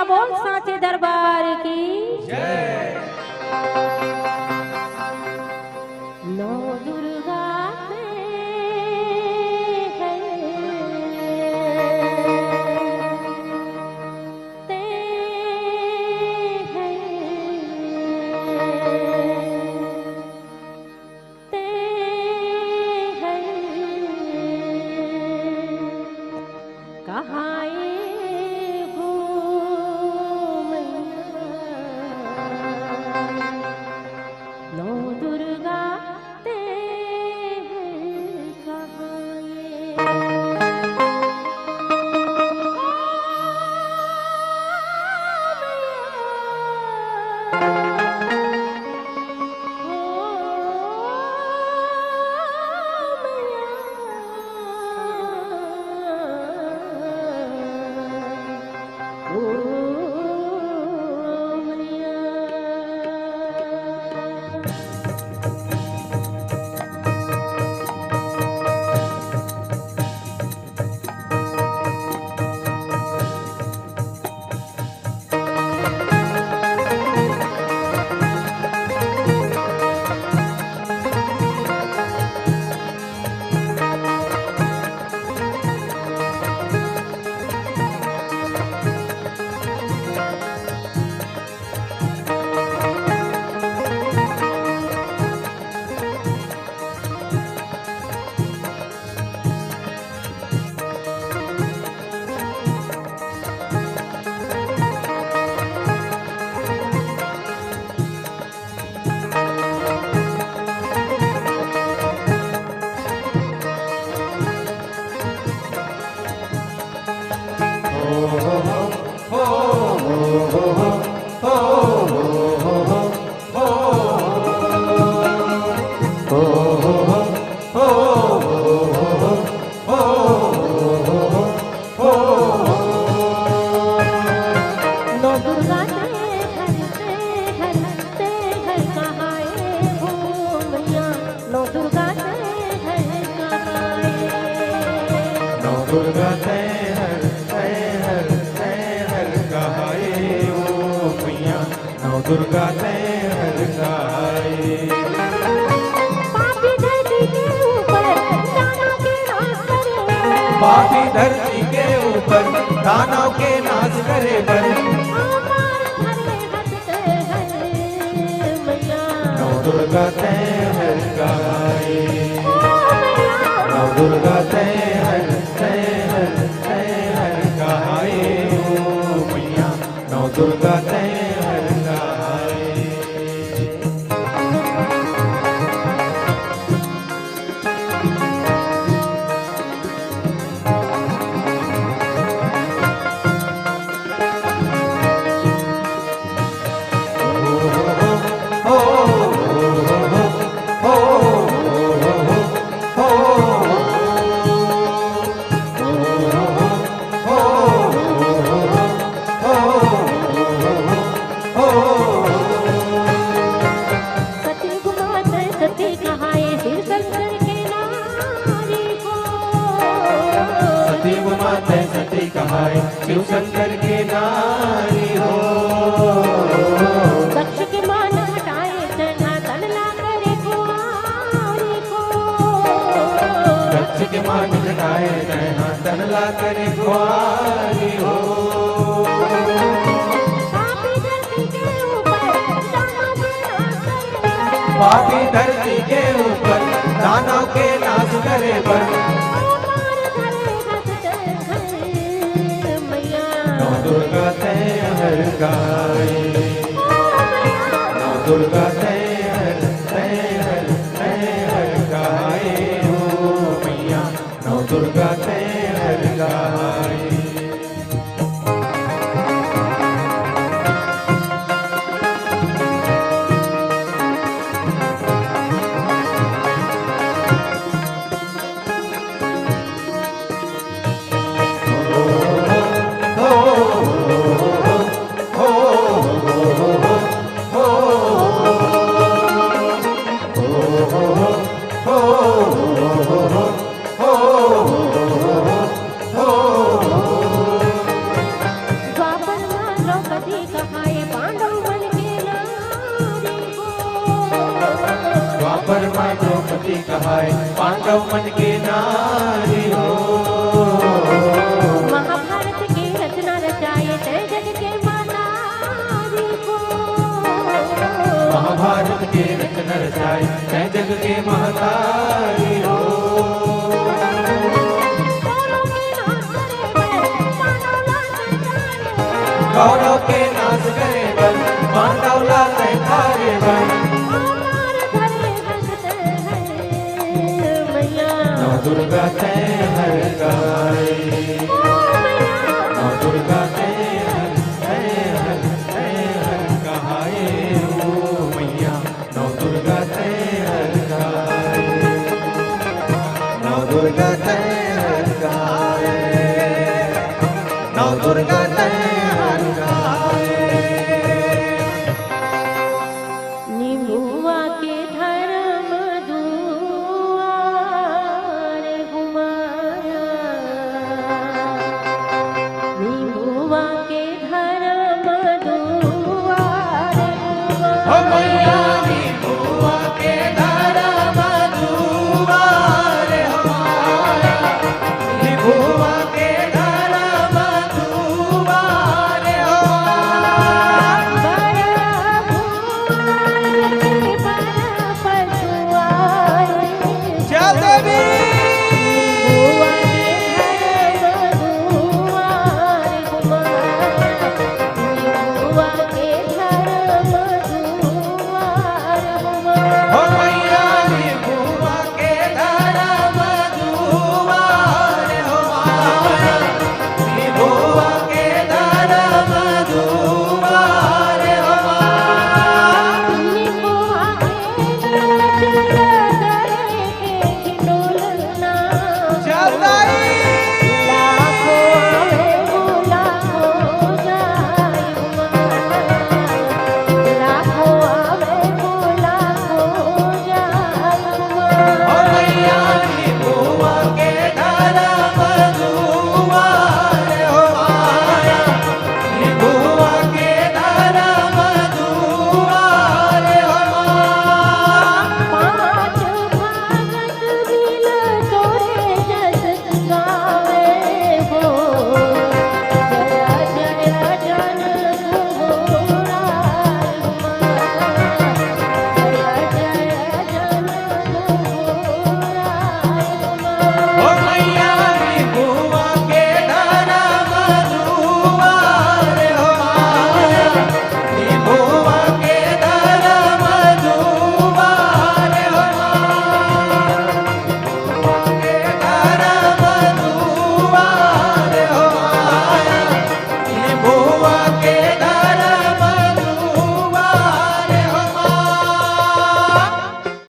बोल साचे दरबार की जय। नौ दुर्गा दुर्गा हर कहाए ओ मैया नौ दुर्गा हर कहाए। पापी धरती के ऊपर दानव के नाश करे, पापी धरती के ऊपर दानव के नाश करे बल नौ दुर्गा हर कहाए। नौ दुर्गा हर कहाए ओ मैया नौ दुर्गा हर कहाए। सती कहाए शिव शंकर के नारी हो। दक्ष के मान हटाए जना तनला करे कुआरी को, दक्ष के मान हटाए जना तनला करे कुआरी हो। पापी धरती के ऊपर दानव के नाश करे बल दुर्गा दुर्गा तय हर गाए, नौ दुर्गा तय हर गाए हो मैया, नौ दुर्गा तय हर गाए। द्वापर में द्रौपदी कहाए पांडव मन के नारी को। द्वापर में द्रौपदी कहाए पांडव मन के नारी हो। महाभारत की रचना रचाए तय जग के मनारी को। महाभारत के रचना रचाए तय जग के महतारी हो। कौरव के नाश करे